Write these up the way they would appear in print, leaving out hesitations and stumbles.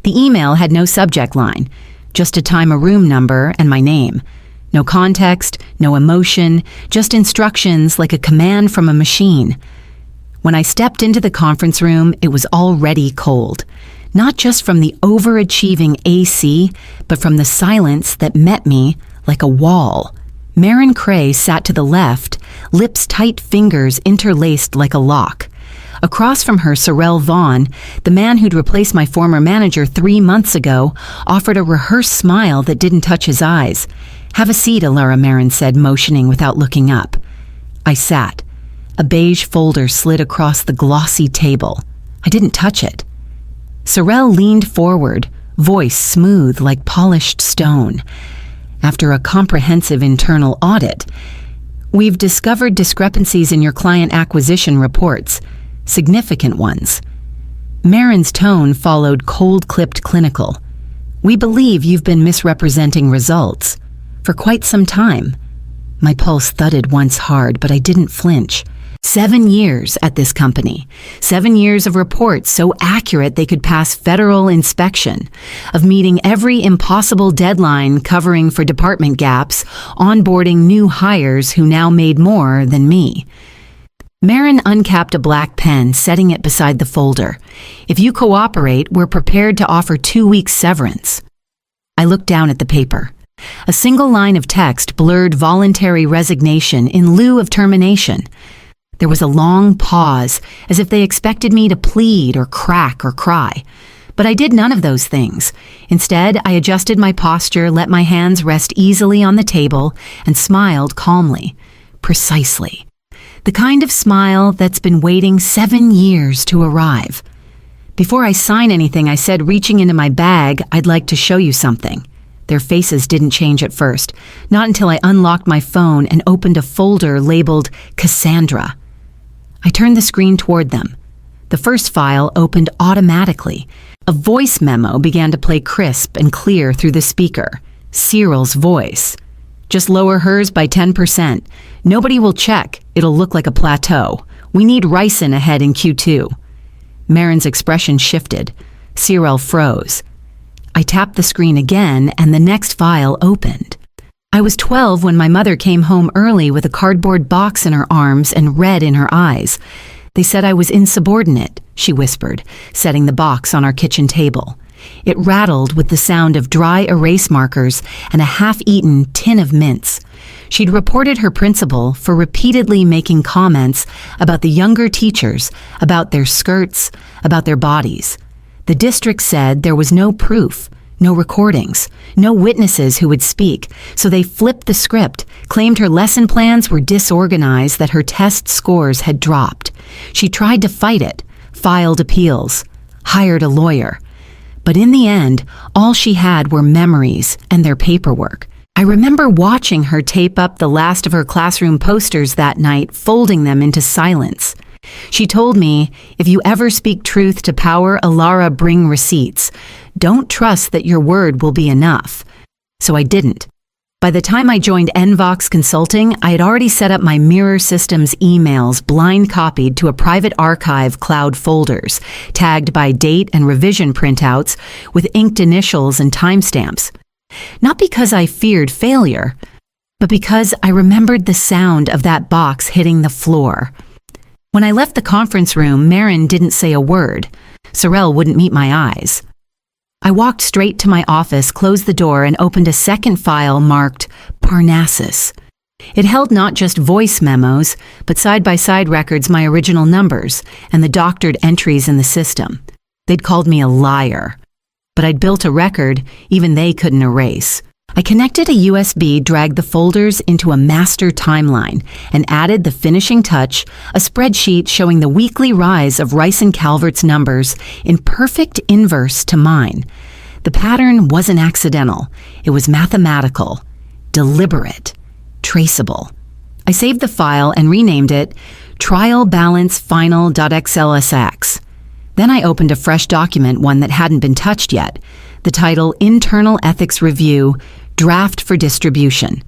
The email had no subject line, just a time, a room number, and my name. No context, no emotion, just instructions like a command from a machine. When I stepped into the conference room, it was already cold. Not just from the overachieving AC, but from the silence that met me like a wall. Marin Cray sat to the left, lips tight, fingers interlaced like a lock. Across from her, Sorrel Vaughn, the man who'd replaced my former manager 3 months ago, offered a rehearsed smile that didn't touch his eyes. "Have a seat," Alara Marin said, motioning without looking up. I sat. A beige folder slid across the glossy table. I didn't touch it. Sorrel leaned forward, voice smooth like polished stone. After a comprehensive internal audit, "We've discovered discrepancies in your client acquisition reports, significant ones." Marin's tone followed cold-clipped clinical. "We believe you've been misrepresenting results for quite some time." My pulse thudded once hard, but I didn't flinch. 7 years at this company. 7 years of reports so accurate they could pass federal inspection, of meeting every impossible deadline, covering for department gaps, onboarding new hires who now made more than me. Marin uncapped a black pen, setting it beside the folder. "If you cooperate, we're prepared to offer 2 weeks severance." I looked down at the paper. A single line of text blurred voluntary resignation in lieu of termination. There was a long pause, as if they expected me to plead or crack or cry. But I did none of those things. Instead, I adjusted my posture, let my hands rest easily on the table, and smiled calmly. Precisely. The kind of smile that's been waiting 7 years to arrive. "Before I sign anything," I said, reaching into my bag, "I'd like to show you something." Their faces didn't change at first, not until I unlocked my phone and opened a folder labeled Cassandra. I turned the screen toward them. The first file opened automatically. A voice memo began to play crisp and clear through the speaker. Cyril's voice. "Just lower hers by 10%. Nobody will check. It'll look like a plateau. We need ricin ahead in Q2. Marin's expression shifted. Cyril froze. I tapped the screen again, and the next file opened. I was 12 when my mother came home early with a cardboard box in her arms and red in her eyes. "They said I was insubordinate," she whispered, setting the box on our kitchen table. It rattled with the sound of dry erase markers and a half-eaten tin of mints. She'd reported her principal for repeatedly making comments about the younger teachers, about their skirts, about their bodies. The district said there was no proof, no recordings, no witnesses who would speak, so they flipped the script, claimed her lesson plans were disorganized, that her test scores had dropped. She tried to fight it, filed appeals, hired a lawyer. But in the end, all she had were memories and their paperwork. I remember watching her tape up the last of her classroom posters that night, folding them into silence. She told me, "If you ever speak truth to power, Alara, bring receipts. Don't trust that your word will be enough." So I didn't. By the time I joined NVOX Consulting, I had already set up my Mirror Systems emails blind copied to a private archive cloud folders, tagged by date and revision printouts with inked initials and timestamps. Not because I feared failure, but because I remembered the sound of that box hitting the floor. When I left the conference room, Marin didn't say a word. Sorrel wouldn't meet my eyes. I walked straight to my office, closed the door, and opened a second file marked Parnassus. It held not just voice memos, but side-by-side records, my original numbers, and the doctored entries in the system. They'd called me a liar. But I'd built a record even they couldn't erase. I connected a USB, dragged the folders into a master timeline, and added the finishing touch, a spreadsheet showing the weekly rise of Rice and Calvert's numbers in perfect inverse to mine. The pattern wasn't accidental. It was mathematical, deliberate, traceable. I saved the file and renamed it Trial Balance Final.xlsx. Then I opened a fresh document, one that hadn't been touched yet. The title, Internal Ethics Review, Draft for Distribution.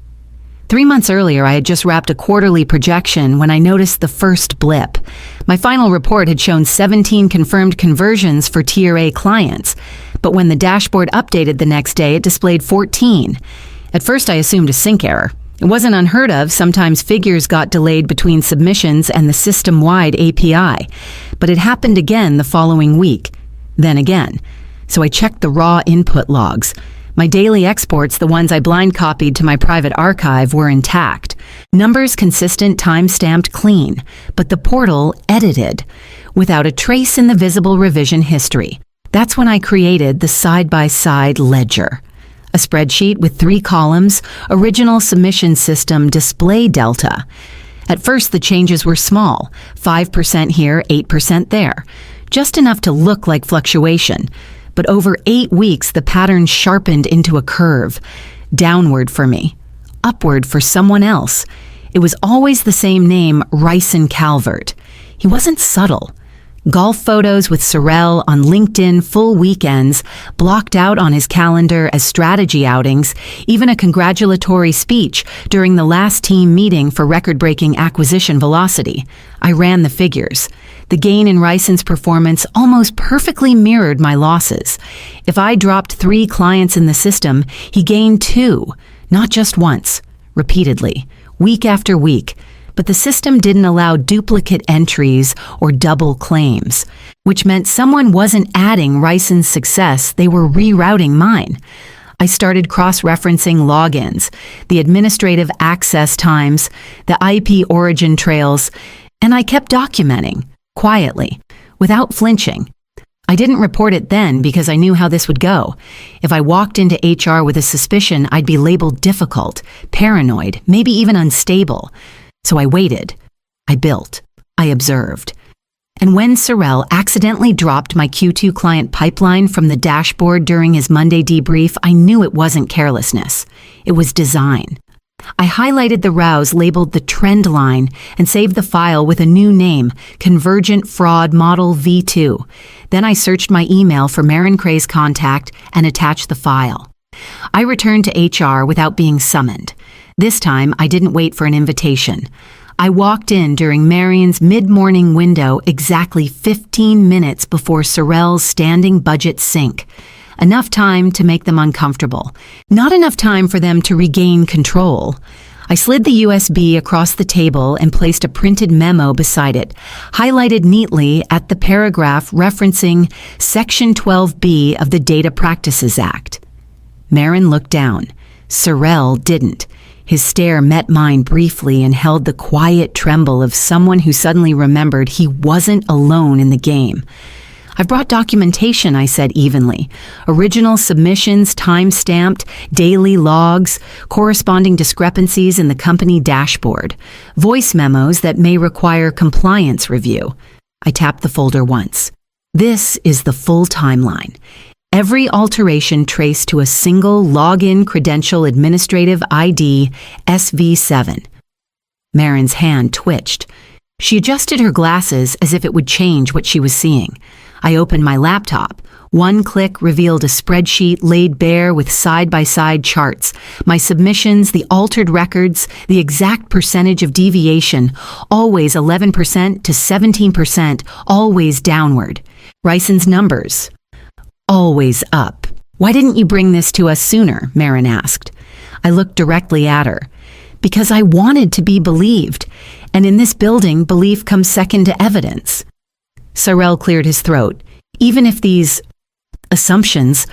3 months earlier, I had just wrapped a quarterly projection when I noticed the first blip. My final report had shown 17 confirmed conversions for Tier A clients, But when the dashboard updated the next day, it displayed 14. At first, I assumed a sync error. It wasn't unheard of. Sometimes figures got delayed between submissions and the system-wide API. But it happened again the following week. Then again. So I checked the raw input logs. My daily exports, the ones I blind copied to my private archive, were intact. Numbers consistent, time-stamped, clean. But the portal edited, without a trace in the visible revision history. That's when I created the side-by-side ledger. A spreadsheet with 3 columns, original submission system display delta. At first, the changes were small, 5% here, 8% there. Just enough to look like fluctuation. But over 8 weeks, the pattern sharpened into a curve. Downward for me. Upward for someone else. It was always the same name, Ryson Calvert. He wasn't subtle. Golf photos with Sorrell on LinkedIn, full weekends, blocked out on his calendar as strategy outings, even a congratulatory speech during the last team meeting for record-breaking acquisition velocity. I ran the figures. The gain in Ryson's performance almost perfectly mirrored my losses. If I dropped 3 clients in the system, he gained 2, not just once, repeatedly, week after week. But the system didn't allow duplicate entries or double claims, which meant someone wasn't adding Ryson's success, they were rerouting mine. I started cross-referencing logins, the administrative access times, the IP origin trails, and I kept documenting, quietly, without flinching. I didn't report it then because I knew how this would go. If I walked into HR with a suspicion, I'd be labeled difficult, paranoid, maybe even unstable. So I waited. I built. I observed. And when Sorrell accidentally dropped my Q2 client pipeline from the dashboard during his Monday debrief, I knew it wasn't carelessness. It was design. I highlighted the rows labeled the trend line and saved the file with a new name, Convergent Fraud Model V2. Then I searched my email for Marin Cray's contact and attached the file. I returned to HR without being summoned. This time, I didn't wait for an invitation. I walked in during Marion's mid-morning window exactly 15 minutes before Sorrell's standing budget sync. Enough time to make them uncomfortable. Not enough time for them to regain control. I slid the USB across the table and placed a printed memo beside it, highlighted neatly at the paragraph referencing Section 12B of the Data Practices Act. Marin looked down. Sorrell didn't. His stare met mine briefly and held the quiet tremble of someone who suddenly remembered he wasn't alone in the game. "I've brought documentation," I said evenly. "Original submissions, time-stamped, daily logs, corresponding discrepancies in the company dashboard, voice memos that may require compliance review." I tapped the folder once. "This is the full timeline. Every alteration traced to a single login credential administrative ID SV7. Marin's hand twitched. She adjusted her glasses as if it would change what she was seeing. I opened my laptop. One click revealed a spreadsheet laid bare with side-by-side charts, my submissions, the altered records, the exact percentage of deviation, always 11% to 17%, always downward. Ryson's numbers. Always up. "Why didn't you bring this to us sooner?" Marin asked. I looked directly at her. "Because I wanted to be believed, and in this building, belief comes second to evidence." Sorrell cleared his throat. "Even if these assumptions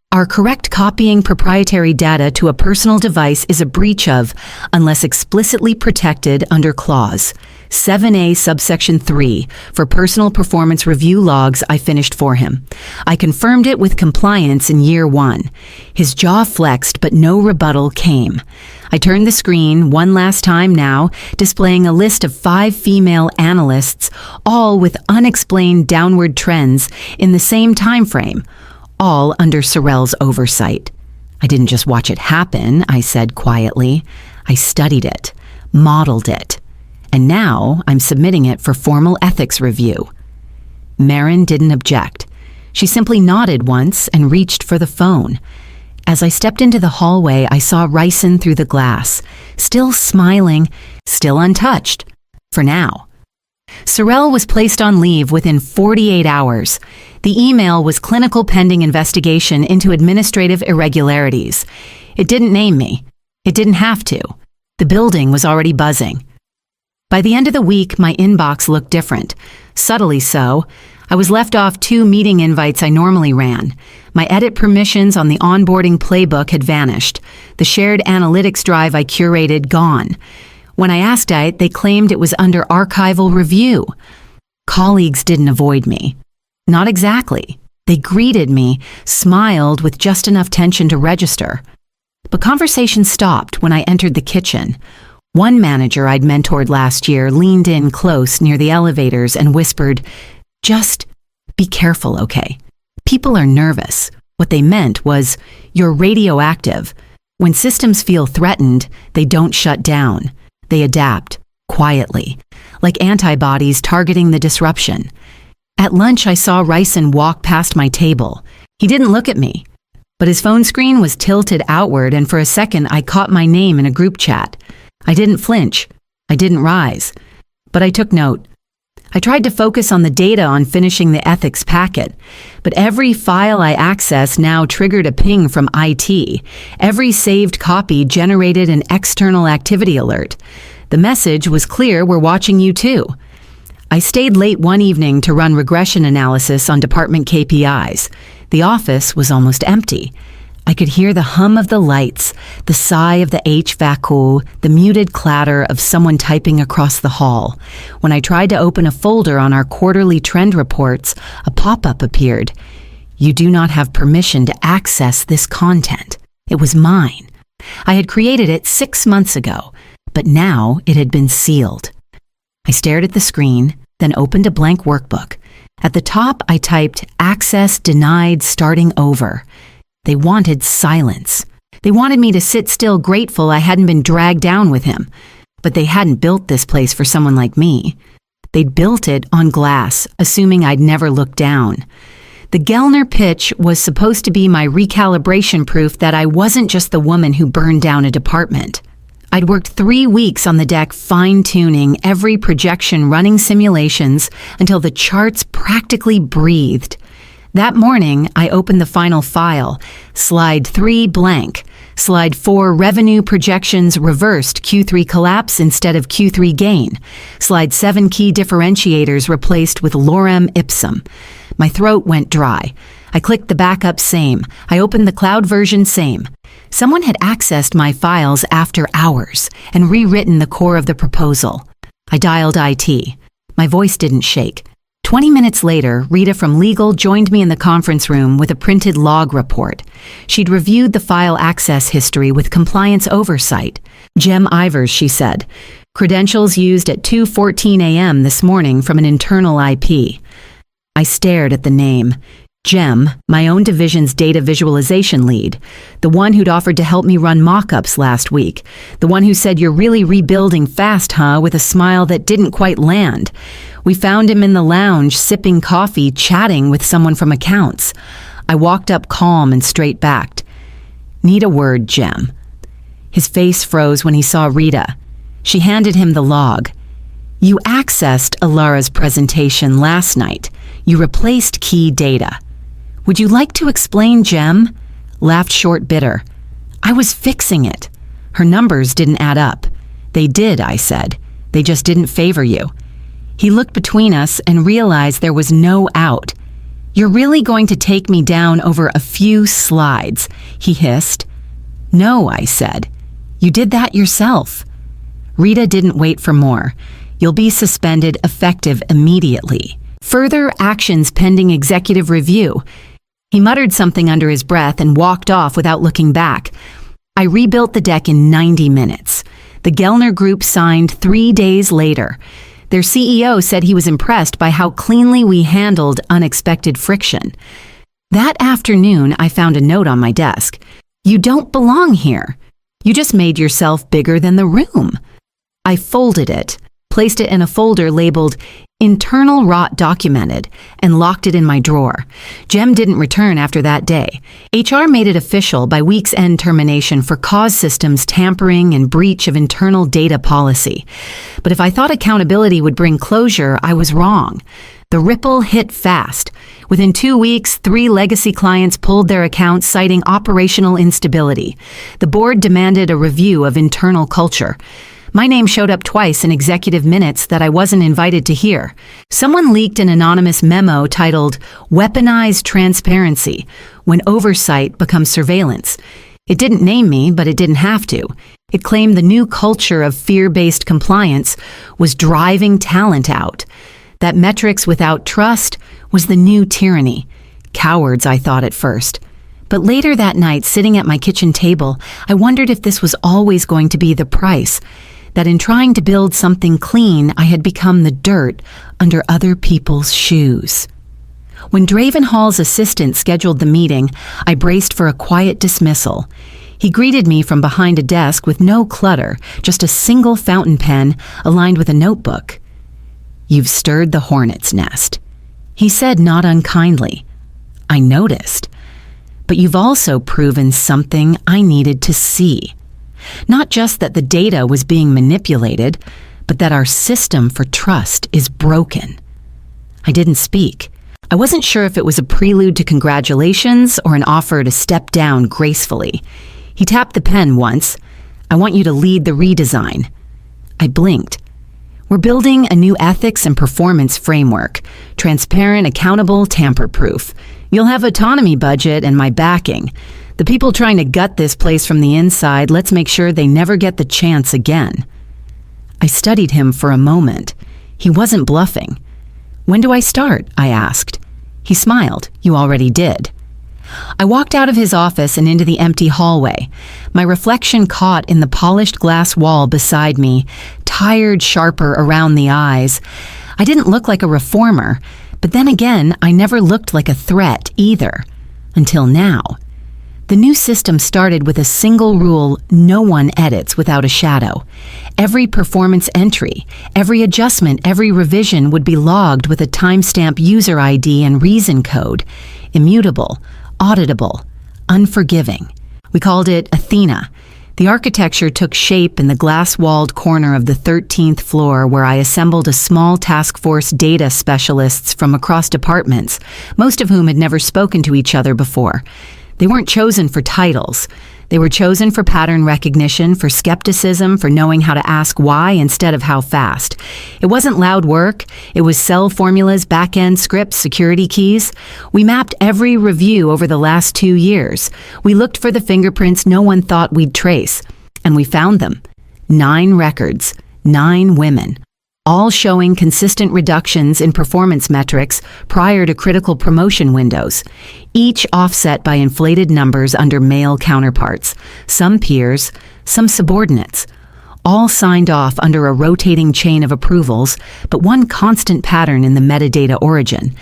are correct, copying proprietary data to a personal device is a breach of, unless explicitly protected under Clause 7A subsection 3 for personal performance review logs I finished for him. I confirmed it with compliance in year 1. His jaw flexed, but no rebuttal came. I turned the screen one last time now, displaying a list of 5 female analysts, all with unexplained downward trends in the same time frame, all under Sorrell's oversight. "I didn't just watch it happen," I said quietly. "I studied it, modeled it. And now I'm submitting it for formal ethics review." Marin didn't object. She simply nodded once and reached for the phone. As I stepped into the hallway, I saw Ryson through the glass, still smiling, still untouched. For now. Sorrell was placed on leave within 48 hours. The email was clinical pending investigation into administrative irregularities. It didn't name me. It didn't have to. The building was already buzzing. By the end of the week, my inbox looked different. Subtly so. I was left off 2 meeting invites I normally ran. My edit permissions on the onboarding playbook had vanished. The shared analytics drive I curated gone. When I asked it, they claimed it was under archival review. Colleagues didn't avoid me. Not exactly. They greeted me, smiled with just enough tension to register. But conversation stopped when I entered the kitchen. One manager I'd mentored last year leaned in close near the elevators and whispered, "Just be careful, okay? People are nervous." What they meant was, "You're radioactive. When systems feel threatened, they don't shut down. They adapt, quietly, like antibodies targeting the disruption." At lunch, I saw Ryson walk past my table. He didn't look at me, but his phone screen was tilted outward, and for a second, I caught my name in a group chat. I didn't flinch. I didn't rise. But I took note. I tried to focus on the data on finishing the ethics packet, but every file I accessed now triggered a ping from IT. Every saved copy generated an external activity alert. The message was clear: we're watching you too. I stayed late one evening to run regression analysis on department KPIs. The office was almost empty. I could hear the hum of the lights, the sigh of the HVAC, the muted clatter of someone typing across the hall. When I tried to open a folder on our quarterly trend reports, a pop-up appeared. "You do not have permission to access this content." It was mine. I had created it 6 months ago, but now it had been sealed. I stared at the screen, then opened a blank workbook. At the top, I typed, "Access denied, starting over." They wanted silence. They wanted me to sit still, grateful I hadn't been dragged down with him. But they hadn't built this place for someone like me. They'd built it on glass, assuming I'd never look down. The Gellner pitch was supposed to be my recalibration proof that I wasn't just the woman who burned down a department. I'd worked 3 weeks on the deck fine-tuning every projection, running simulations until the charts practically breathed. That morning, I opened the final file, slide 3 blank, slide 4 revenue projections reversed, Q3 collapse instead of Q3 gain, slide 7 key differentiators replaced with lorem ipsum. My throat went dry. I clicked the backup same. I opened the cloud version same. Someone had accessed my files after hours and rewritten the core of the proposal. I dialed IT. My voice didn't shake. 20 minutes later, Rita from legal joined me in the conference room with a printed log report. She'd reviewed the file access history with compliance oversight. "Jem Ivers," she said. "Credentials used at 2:14 a.m. this morning from an internal IP." I stared at the name. Jem, my own division's data visualization lead, the one who'd offered to help me run mock-ups last week, the one who said, "You're really rebuilding fast, huh?" with a smile that didn't quite land. We found him in the lounge, sipping coffee, chatting with someone from accounts. I walked up calm and straight-backed. "Need a word, Jem." His face froze when he saw Rita. She handed him the log. "You accessed Alara's presentation last night. You replaced key data. Would you like to explain, Jem?" Laughed short, bitter. "I was fixing it. Her numbers didn't add up." "They did," I said. "They just didn't favor you." He looked between us and realized there was no out. "You're really going to take me down over a few slides," he hissed. "No," I said. "You did that yourself." Rita didn't wait for more. "You'll be suspended, effective immediately. Further actions pending executive review." He muttered something under his breath and walked off without looking back. I rebuilt the deck in 90 minutes. The Gellner Group signed 3 days later. Their CEO said he was impressed by how cleanly we handled unexpected friction. That afternoon, I found a note on my desk. "You don't belong here. You just made yourself bigger than the room." I folded it, placed it in a folder labeled "Internal Rot Documented," and locked it in my drawer. Jem didn't return after that day. HR made it official by week's end termination for cause systems tampering and breach of internal data policy. But if I thought accountability would bring closure, I was wrong. The ripple hit fast. Within 2 weeks, 3 legacy clients pulled their accounts citing operational instability. The board demanded a review of internal culture. My name showed up twice in executive minutes that I wasn't invited to hear. Someone leaked an anonymous memo titled, "Weaponized Transparency, When Oversight Becomes Surveillance." It didn't name me, but it didn't have to. It claimed the new culture of fear-based compliance was driving talent out. That metrics without trust was the new tyranny. Cowards, I thought at first. But later that night, sitting at my kitchen table, I wondered if this was always going to be the price. That in trying to build something clean, I had become the dirt under other people's shoes. When Draven Hall's assistant scheduled the meeting, I braced for a quiet dismissal. He greeted me from behind a desk with no clutter, just a single fountain pen aligned with a notebook. "You've stirred the hornet's nest," he said not unkindly. I noticed. "But you've also proven something I needed to see. Not just that the data was being manipulated, but that our system for trust is broken." I didn't speak. I wasn't sure if it was a prelude to congratulations or an offer to step down gracefully. He tapped the pen once. "I want you to lead the redesign." I blinked. "We're building a new ethics and performance framework. Transparent, accountable, tamper-proof. You'll have autonomy budget and my backing. The people trying to gut this place from the inside, let's make sure they never get the chance again." I studied him for a moment. He wasn't bluffing. "When do I start?" I asked. He smiled. "You already did." I walked out of his office and into the empty hallway. My reflection caught in the polished glass wall beside me, tired, sharper around the eyes. I didn't look like a reformer, but then again, I never looked like a threat either. Until now. The new system started with a single rule: no one edits without a shadow. Every performance entry, every adjustment, every revision would be logged with a timestamp user ID and reason code. Immutable, auditable, unforgiving. We called it Athena. The architecture took shape in the glass-walled corner of the 13th floor where I assembled a small task force data specialists from across departments, most of whom had never spoken to each other before. They weren't chosen for titles. They were chosen for pattern recognition, for skepticism, for knowing how to ask why instead of how fast. It wasn't loud work. It was cell formulas, back-end scripts, security keys. We mapped every review over the last 2 years. We looked for the fingerprints no one thought we'd trace. And we found them. 9 records, 9 women, all showing consistent reductions in performance metrics prior to critical promotion windows, each offset by inflated numbers under male counterparts, some peers, some subordinates, all signed off under a rotating chain of approvals, but one constant pattern in the metadata origin.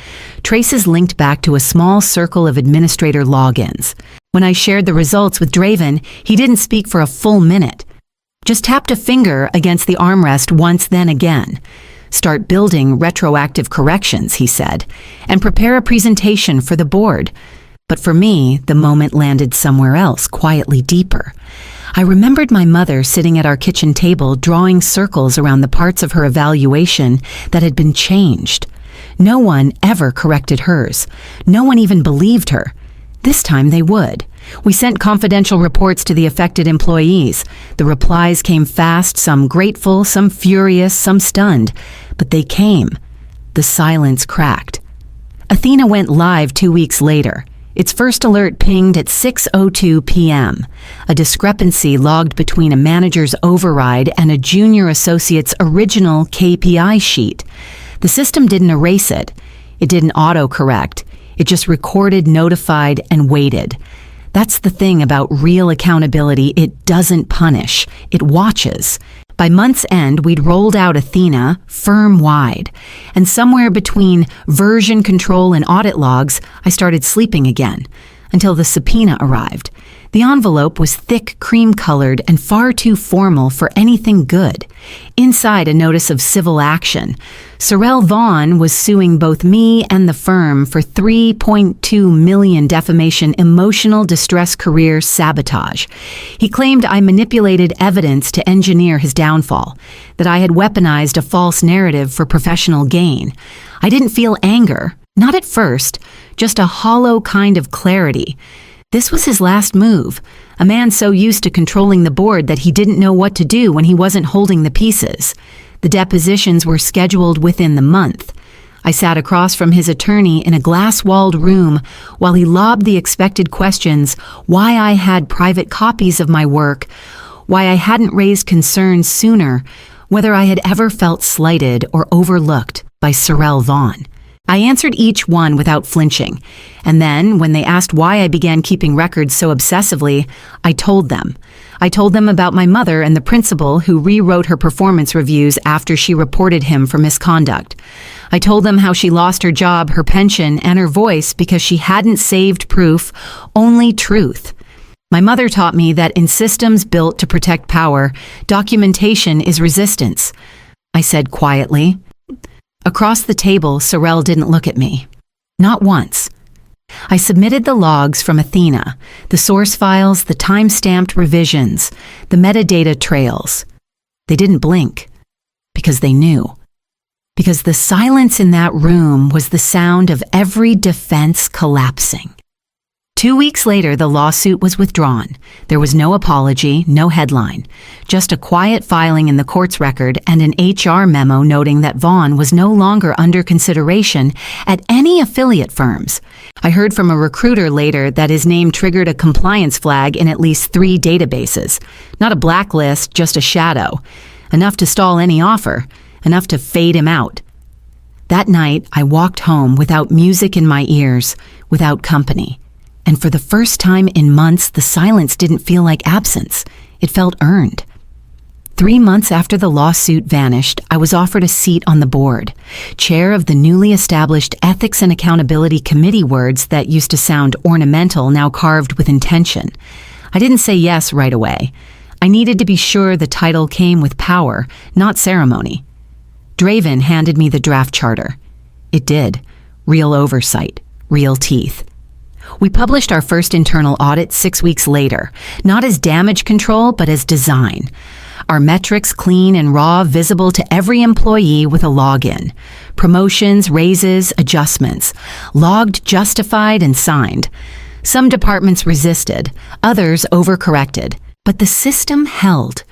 Traces linked back to a small circle of administrator logins. When I shared the results with Draven, he didn't speak for a full minute. Just tapped a finger against the armrest once, then again. "Start building retroactive corrections," he said, "and prepare a presentation for the board." But for me, the moment landed somewhere else, quietly deeper. I remembered my mother sitting at our kitchen table drawing circles around the parts of her evaluation that had been changed. No one ever corrected hers. No one even believed her. This time they would. We sent confidential reports to the affected employees. The replies came fast, some grateful, some furious, some stunned. But they came. The silence cracked. Athena went live 2 weeks later. Its first alert pinged at 6:02 p.m. A discrepancy logged between a manager's override and a junior associate's original KPI sheet. The system didn't erase it. It didn't auto-correct. It just recorded, notified, and waited. That's the thing about real accountability. It doesn't punish. It watches. By month's end, we'd rolled out Athena firm-wide. And somewhere between version control and audit logs, I started sleeping again, until the subpoena arrived. The envelope was thick, cream-colored, and far too formal for anything good. Inside, a notice of civil action. Sorrel Vaughn was suing both me and the firm for $3.2 million defamation, emotional distress, career sabotage. He claimed I manipulated evidence to engineer his downfall, that I had weaponized a false narrative for professional gain. I didn't feel anger, Not at first, just a hollow kind of clarity. This was his last move, a man so used to controlling the board that he didn't know what to do when he wasn't holding the pieces. The depositions were scheduled within the month. I sat across from his attorney in a glass-walled room while he lobbed the expected questions: why I had private copies of my work, why I hadn't raised concerns sooner, whether I had ever felt slighted or overlooked by Sorrel Vaughn. I answered each one without flinching, and then, when they asked why I began keeping records so obsessively, I told them. I told them about my mother and the principal who rewrote her performance reviews after she reported him for misconduct. I told them how she lost her job, her pension, and her voice because she hadn't saved proof, only truth. My mother taught me that in systems built to protect power, documentation is resistance. I said quietly. Across the table, Sorrel didn't look at me. Not once. I submitted the logs from Athena, the source files, the time-stamped revisions, the metadata trails. They didn't blink, because they knew. Because the silence in that room was the sound of every defense collapsing. 2 weeks later, the lawsuit was withdrawn. There was no apology, no headline, just a quiet filing in the court's record and an HR memo noting that Vaughn was no longer under consideration at any affiliate firms. I heard from a recruiter later that his name triggered a compliance flag in at least 3 databases. Not a blacklist, just a shadow. Enough to stall any offer, enough to fade him out. That night, I walked home without music in my ears, without company. And for the first time in months, the silence didn't feel like absence. It felt earned. 3 months after the lawsuit vanished, I was offered a seat on the board, chair of the newly established Ethics and Accountability Committee, words that used to sound ornamental now carved with intention. I didn't say yes right away. I needed to be sure the title came with power, not ceremony. Draven handed me the draft charter. It did. Real oversight, real teeth. We published our first internal audit 6 weeks later, not as damage control, but as design. Our metrics clean and raw, visible to every employee with a login. Promotions, raises, adjustments. Logged, justified, and signed. Some departments resisted, others overcorrected, but the system held.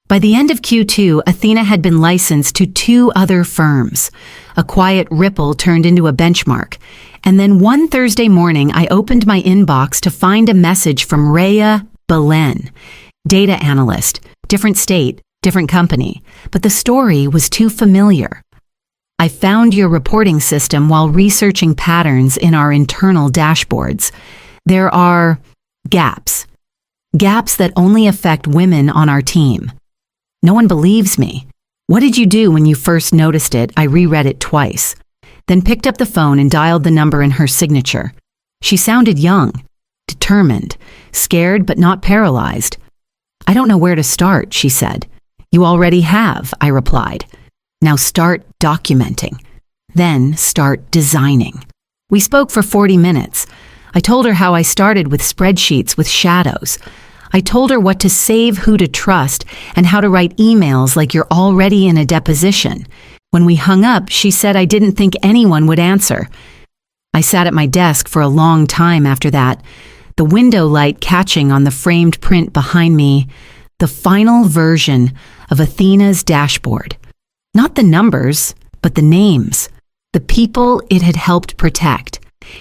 By the end of Q2, Athena had been licensed to 2 other firms. A quiet ripple turned into a benchmark. And then one Thursday morning, I opened my inbox to find a message from Rhea Belen, data analyst, different state, different company, but the story was too familiar. I found your reporting system while researching patterns in our internal dashboards. There are gaps that only affect women on our team. No one believes me. What did you do when you first noticed it? I reread it twice. Then picked up the phone and dialed the number in her signature. She sounded young, determined, scared but not paralyzed. I don't know where to start, she said. You already have, I replied. Now start documenting. Then start designing. We spoke for 40 minutes. I told her how I started with spreadsheets with shadows. I told her what to save, who to trust, and how to write emails like you're already in a deposition. When we hung up, she said I didn't think anyone would answer. I sat at my desk for a long time after that, the window light catching on the framed print behind me, the final version of Athena's dashboard. Not the numbers, but the names, the people it had helped protect.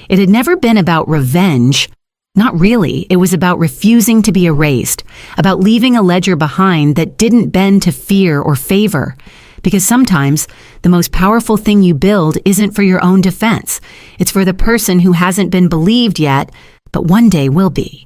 It had never been about revenge. Not really. It was about refusing to be erased, about leaving a ledger behind that didn't bend to fear or favor. Because sometimes the most powerful thing you build isn't for your own defense. It's for the person who hasn't been believed yet, but one day will be.